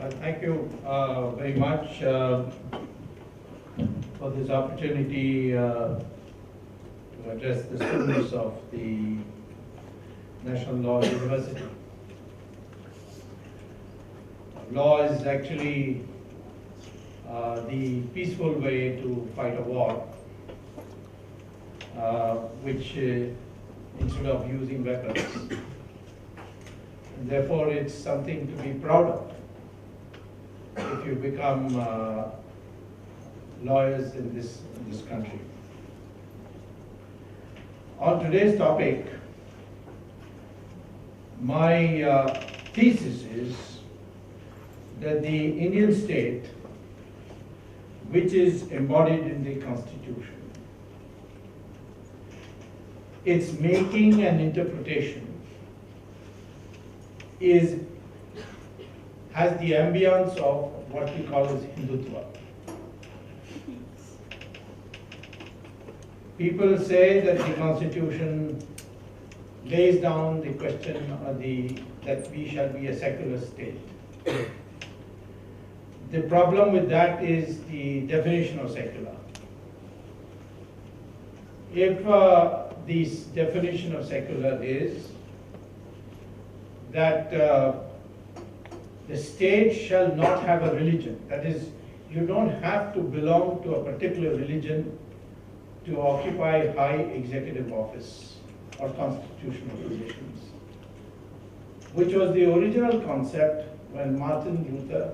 Thank you very much for this opportunity to address the students of the National Law University. Law is actually the peaceful way to fight a war, which instead of using weapons. And therefore, it's something to be proud of if you become lawyers in this country. On today's topic, my thesis is that the Indian state, which is embodied in the Constitution, its making and interpretation has the ambience of what we call as Hindutva. People say that the Constitution lays down the question that we shall be a secular state. The problem with that is the definition of secular. If this definition of secular is that the state shall not have a religion, that is, you don't have to belong to a particular religion to occupy high executive office or constitutional positions, which was the original concept when Martin Luther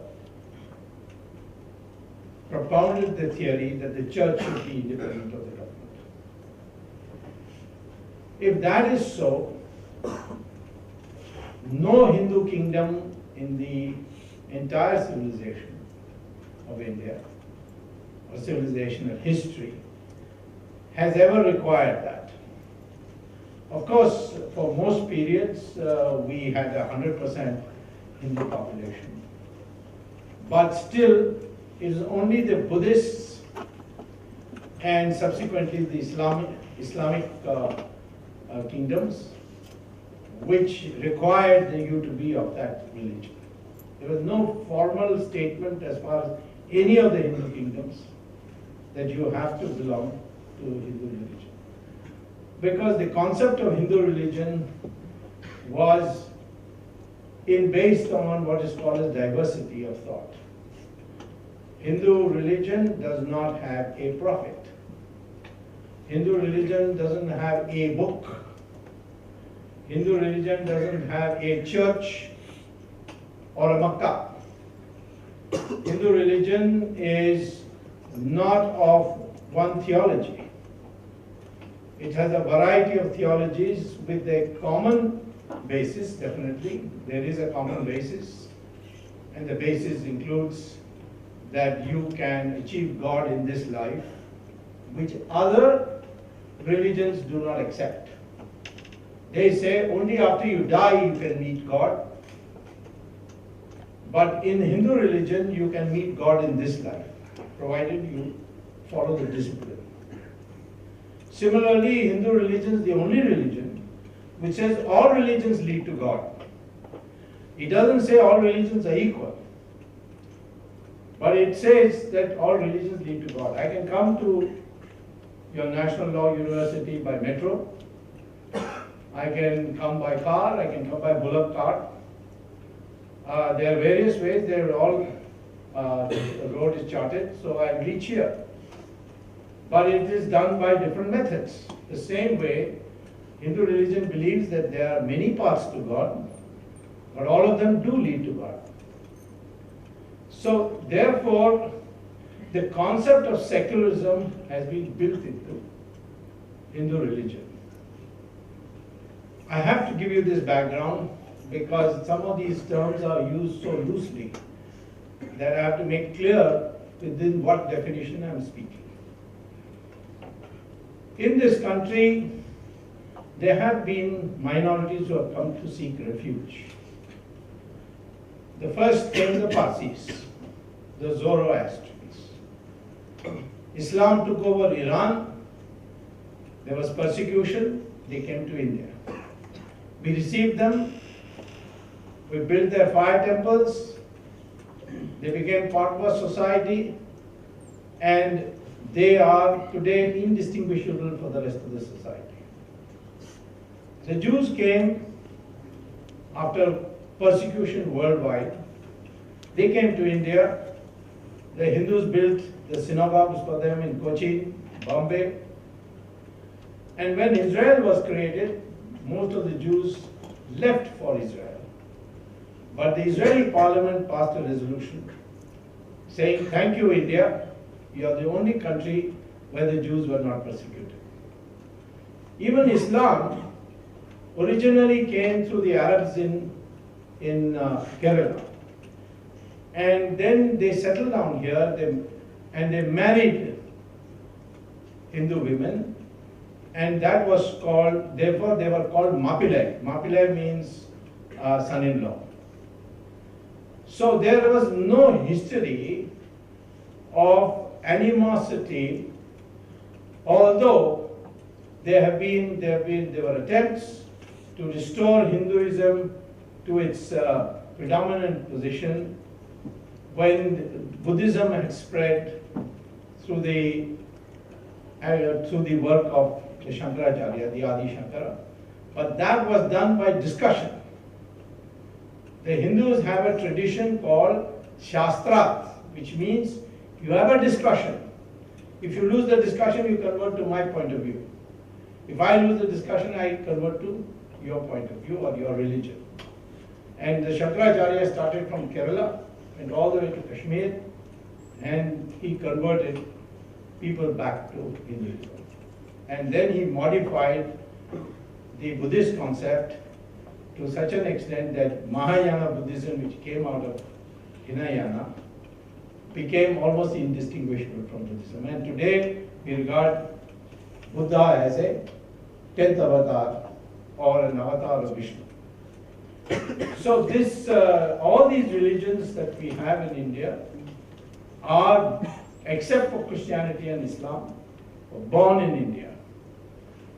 propounded the theory that the church should be independent of the government. If that is so, no Hindu kingdom in the entire civilization of India or civilizational history has ever required that. Of course, for most periods, we had 100% Hindu population. But still, it is only the Buddhists and subsequently the Islamic kingdoms which required you to be of that religion. There was no formal statement as far as any of the Hindu kingdoms that you have to belong to Hindu religion. Because the concept of Hindu religion was based on what is called as diversity of thought. Hindu religion does not have a prophet. Hindu religion doesn't have a book. Hindu religion doesn't have a church or a Makkah. Hindu religion is not of one theology. It has a variety of theologies with a common basis, definitely. There is a common basis, and the basis includes that you can achieve God in this life, which other religions do not accept. They say only after you die you can meet God. But in Hindu religion, you can meet God in this life, provided you follow the discipline. Similarly, Hindu religion is the only religion which says all religions lead to God. It doesn't say all religions are equal, but it says that all religions lead to God. I can come to your National Law University by metro. I can come by car, I can come by bullock cart. There are various ways, they're all, the road is charted, so I reach here. But it is done by different methods. The same way, Hindu religion believes that there are many paths to God, but all of them do lead to God. So therefore, the concept of secularism has been built into Hindu religion. I have to give you this background because some of these terms are used so loosely that I have to make clear within what definition I am speaking. In this country, there have been minorities who have come to seek refuge. The first came the Parsis, the Zoroastrians. Islam took over Iran. There was persecution. They came to India. We received them. We built their fire temples. They became part of a society, and they are today indistinguishable for the rest of the society. The Jews came after persecution worldwide. They came to India. The Hindus built the synagogues for them in Kochi, Bombay. And when Israel was created, most of the Jews left for Israel. But the Israeli parliament passed a resolution saying, thank you, India, you are the only country where the Jews were not persecuted. Even Islam originally came through the Arabs in Kerala. And then they settled down here and they married Hindu women. And that was called, therefore they were called Mapilai. Mapilai means son-in-law. So there was no history of animosity, although there were attempts to restore Hinduism to its predominant position when Buddhism had spread through the work of the Shankaracharya, the Adi Shankara. But that was done by discussion. The Hindus have a tradition called Shastrat, which means you have a discussion. If you lose the discussion, you convert to my point of view. If I lose the discussion, I convert to your point of view or your religion. And the Shankaracharya started from Kerala and all the way to Kashmir, and he converted people back to Hinduism. And then he modified the Buddhist concept to such an extent that Mahayana Buddhism, which came out of Hinayana, became almost indistinguishable from Buddhism. And today we regard Buddha as a 10th avatar or an avatar of Vishnu. So this, all these religions that we have in India are, except for Christianity and Islam, were born in India.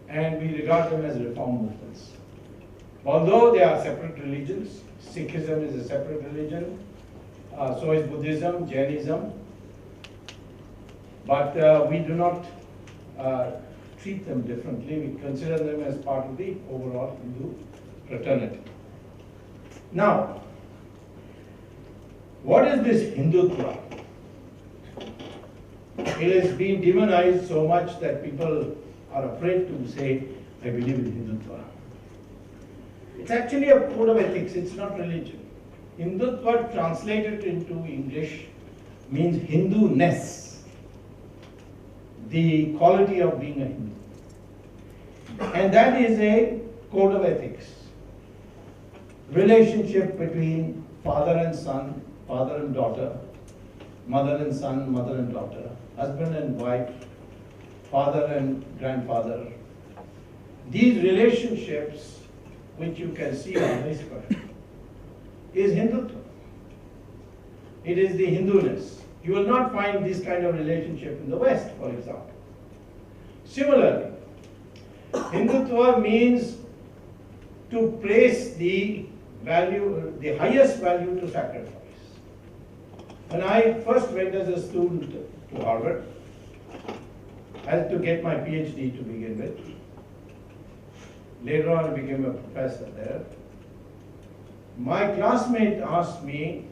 And we regard them as reform movements. Although they are separate religions, Sikhism is a separate religion, so is Buddhism, Jainism, but we do not treat them differently. We consider them as part of the overall Hindu fraternity. Now, what is this Hindutva? It has been demonized so much that people are afraid to say, I believe in Hindutva. It's actually a code of ethics, it's not religion. Hindutva translated into English means Hindu-ness, the quality of being a Hindu. And that is a code of ethics. Relationship between father and son, father and daughter, mother and son, mother and daughter, husband and wife, father and grandfather. These relationships, which you can see on this card, is Hindutva. It is the Hinduness. You will not find this kind of relationship in the West, for example. Similarly, Hindutva means to place the value, the highest value to sacrifice. When I first went as a student to Harvard, I had to get my PhD to begin with. Later on, I became a professor there. My classmate asked me,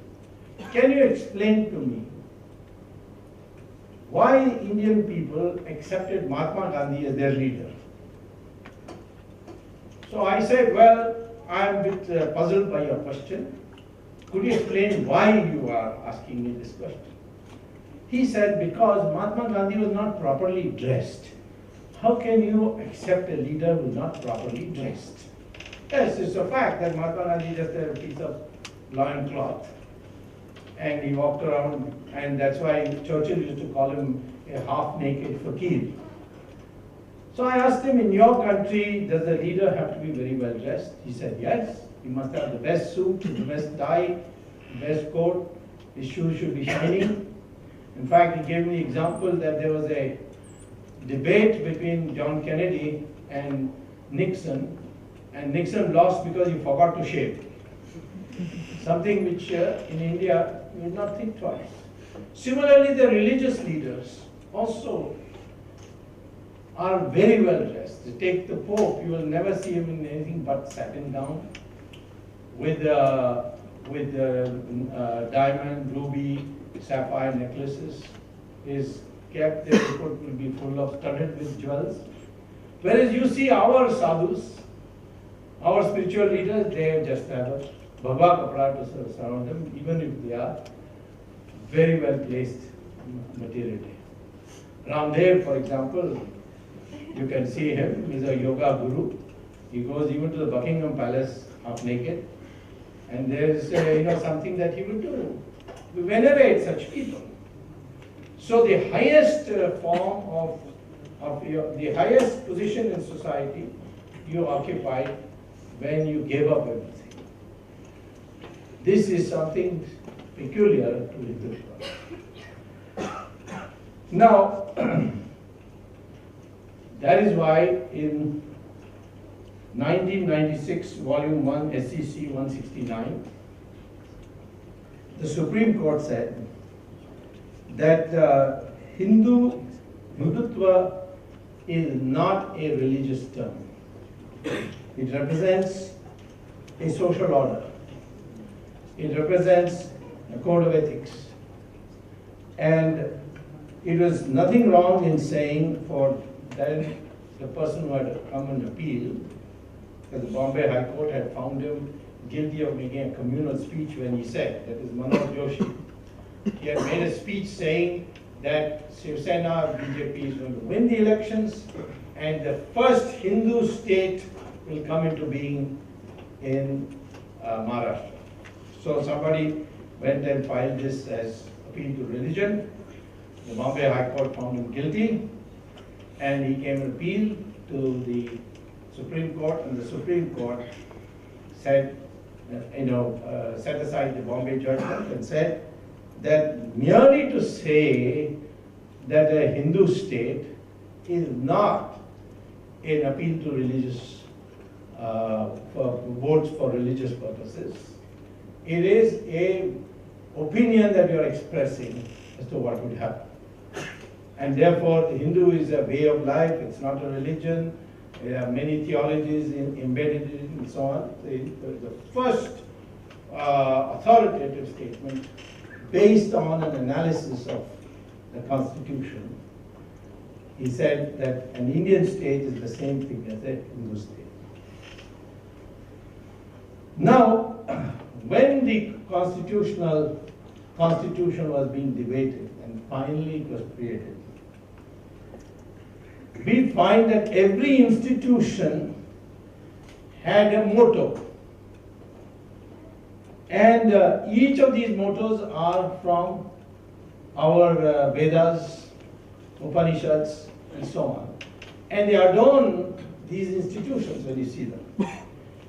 can you explain to me why Indian people accepted Mahatma Gandhi as their leader? So I said, well, I'm a bit puzzled by your question. Could you explain why you are asking me this question? He said, because Mahatma Gandhi was not properly dressed. How can you accept a leader who is not properly dressed? Yes, it's a fact that Mahatma Gandhi just had a piece of loin cloth and he walked around, and that's why Churchill used to call him a half-naked fakir. So I asked him, in your country, does the leader have to be very well dressed? He said, yes. He must have the best suit, the best tie, the best coat. His shoes should be shining. In fact, he gave me the example that there was a debate between John Kennedy and Nixon lost because he forgot to shave. something which in India you would not think twice. Similarly, the religious leaders also are very well dressed. To take the Pope, you will never see him in anything but satin gown with diamond, ruby, sapphire necklaces. His cap there will be full of studded with jewels. Whereas you see our sadhus, our spiritual leaders, they just have a bhagwa kapra to surround them, even if they are very well placed materially. Ramdev, for example, you can see him, he's a yoga guru. He goes even to the Buckingham Palace half naked, and there's something that he will do. We venerate such people. So the highest form of the highest position in society you occupied when you gave up everything. This is something peculiar to Hindutva. Now, that is why in 1996, Volume 1, SEC 169, the Supreme Court said that Hindutva is not a religious term. It represents a social order. It represents a code of ethics. And it was nothing wrong in saying for then the person who had come and appealed, because the Bombay High Court had found him guilty of making a communal speech when he said, that is Manoj Joshi, he had made a speech saying that Shiv Sena, BJP is going to win the elections and the first Hindu state will come into being in Maharashtra. So somebody went and filed this as appeal to religion. The Bombay High Court found him guilty, and he came and appealed to the Supreme Court, and the Supreme Court said, set aside the Bombay judgment and said that merely to say that a Hindu state is not an appeal to religious, for votes for religious purposes. It is an opinion that you are expressing as to what would happen. And therefore, the Hindu is a way of life, it's not a religion. There are many theologies embedded in it and so on. The first authoritative statement based on an analysis of the Constitution, he said that an Indian state is the same thing as a Hindu state. Now, when the Constitution was being debated and finally it was created, we find that every institution had a motto. And each of these mottos are from our Vedas, Upanishads, and so on. And they adorn these institutions when you see them.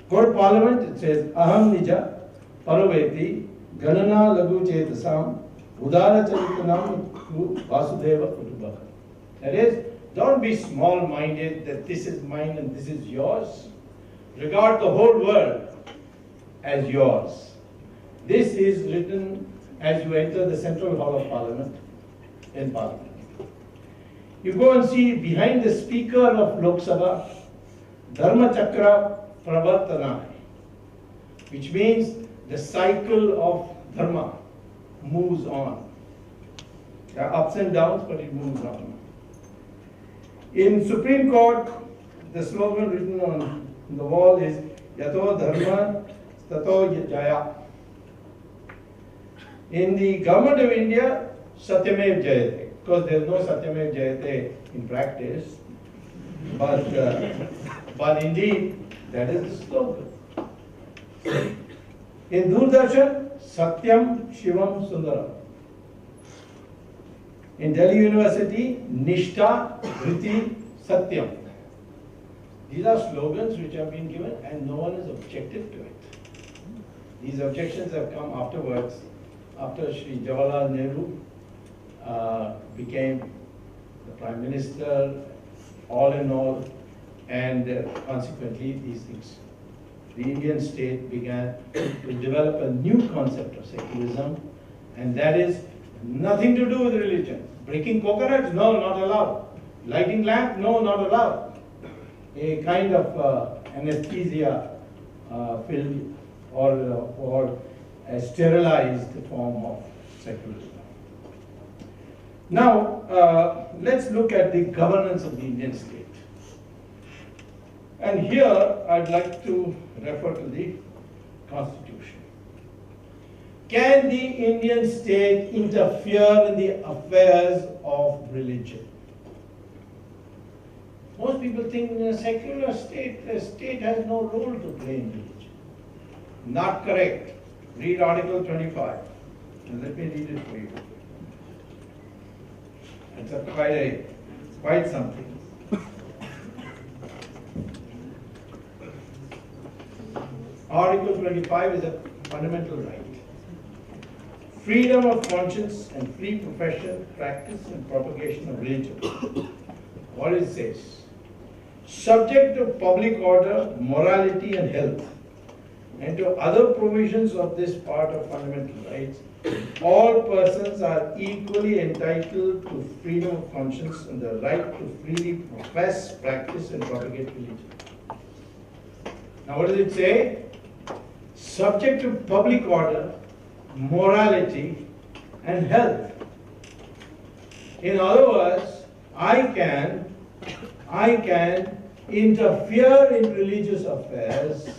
Court Parliament, it says, Aham Nija, Paraveti, Ganana Lagu Chetasam, Udara Charitanam Vasudeva Kutubaka. That is, don't be small-minded that this is mine and this is yours. Regard the whole world as yours. This is written as you enter the Central Hall of Parliament in Parliament. You go and see behind the Speaker of Lok Sabha, Dharma Chakra Pravartana, which means the cycle of Dharma moves on. There are ups and downs, but it moves on. In Supreme Court, the slogan written on the wall is Yato Dharma Tato Jaya. In the government of India, Satyamev Jayate. Of course, there is no Satyamev Jayate in practice, but indeed, that is the slogan. In Doordarshan, Satyam Shivam Sundaram. In Delhi University, Nishtha Vriti Satyam. These are slogans which have been given and no one has objected to it. These objections have come afterwards, after Sri Jawaharlal Nehru became the Prime Minister, all in all, and consequently these things the Indian state began to develop a new concept of secularism, and that is nothing to do with religion. Breaking coconuts? No, not allowed. Lighting lamp? No, not allowed. A kind of anesthesia filled or a sterilized form of secularism. Now, let's look at the governance of the Indian state. And here, I'd like to refer to the Constitution. Can the Indian state interfere in the affairs of religion? Most people think in a secular state, the state has no role to play in religion. Not correct. Read Article 25. And let me read it for you. It's quite something. Article 25 is a fundamental right. Freedom of conscience and free profession, practice and propagation of religion. What it says? Subject to public order, morality and health, and to other provisions of this part of fundamental rights, all persons are equally entitled to freedom of conscience and the right to freely profess, practice and propagate religion. Now what does it say? Subject to public order, morality and health. In other words, I can interfere in religious affairs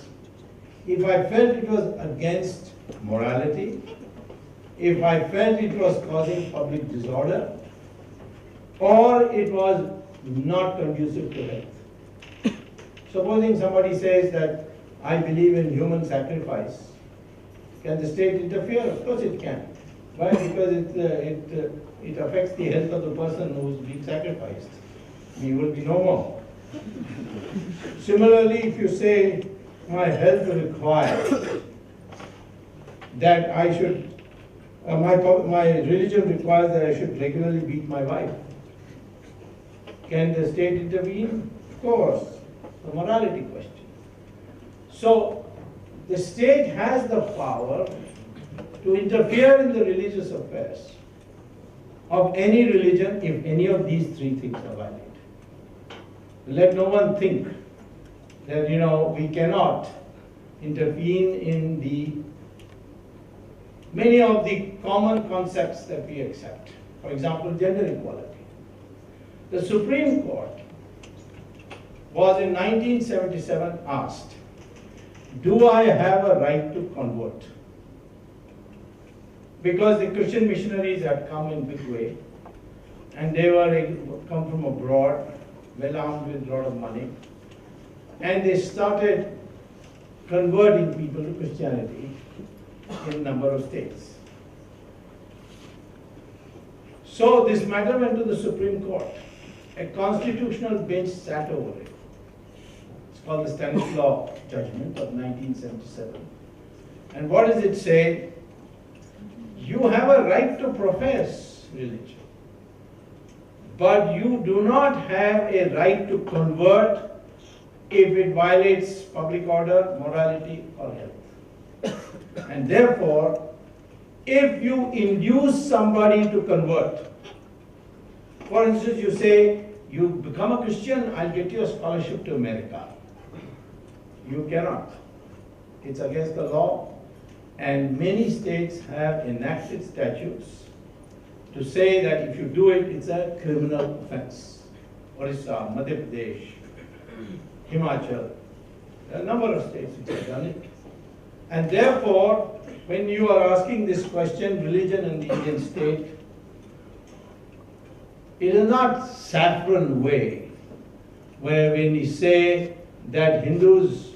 if I felt it was against morality, if I felt it was causing public disorder, or it was not conducive to health. Supposing somebody says that I believe in human sacrifice, can the state interfere? Of course it can. Why? Because it affects the health of the person who is being sacrificed. He will be no more. Similarly, if you say my health requires that I should, my religion requires that I should regularly beat my wife, can the state intervene? Of course, the morality question. So, the state has the power to interfere in the religious affairs of any religion if any of these three things are violated. Let no one think that, we cannot intervene in many of the common concepts that we accept. For example, gender equality. The Supreme Court was in 1977 asked, do I have a right to convert? Because the Christian missionaries had come in big way, and they come from abroad, well armed with a lot of money, and they started converting people to Christianity in a number of states. So this matter went to the Supreme Court. A constitutional bench sat over it. It's called the Stanislaw Judgment of 1977. And what does it say? You have a right to profess religion, but you do not have a right to convert if it violates public order, morality, or health. And therefore, if you induce somebody to convert, for instance, you say, you become a Christian, I'll get you a scholarship to America. You cannot. It's against the law. And many states have enacted statutes to say that if you do it, it's a criminal offense. Orissa, Madhya Pradesh, Himachal, there are a number of states which have done it. And therefore, when you are asking this question, religion in the Indian state, it is not Saffron way, where when we say that Hindus,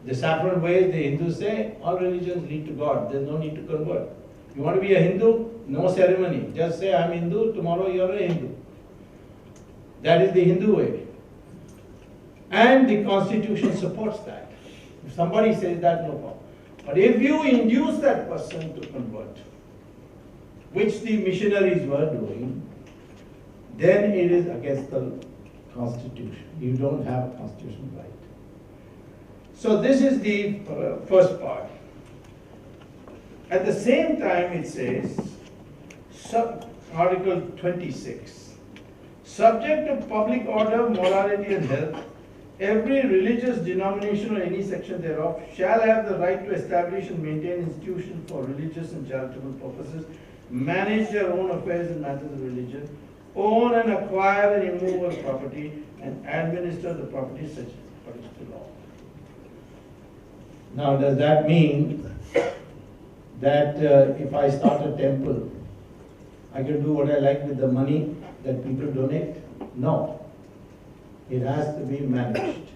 the Saffron way, the Hindus say all religions lead to God, there's no need to convert. You want to be a Hindu? No ceremony. Just say I'm Hindu, tomorrow you're a Hindu. That is the Hindu way. And the Constitution supports that. If somebody says that, no problem. But if you induce that person to convert, which the missionaries were doing, then it is against the Constitution. You don't have a constitutional right. So this is the first part. At the same time, it says, Article 26, subject to public order, morality and health, every religious denomination or any section thereof shall have the right to establish and maintain institutions for religious and charitable purposes, manage their own affairs in matters of religion, own and acquire and immovable property, and administer the property such according to law. Now, does that mean that if I start a temple, I can do what I like with the money that people donate? No. It has to be managed.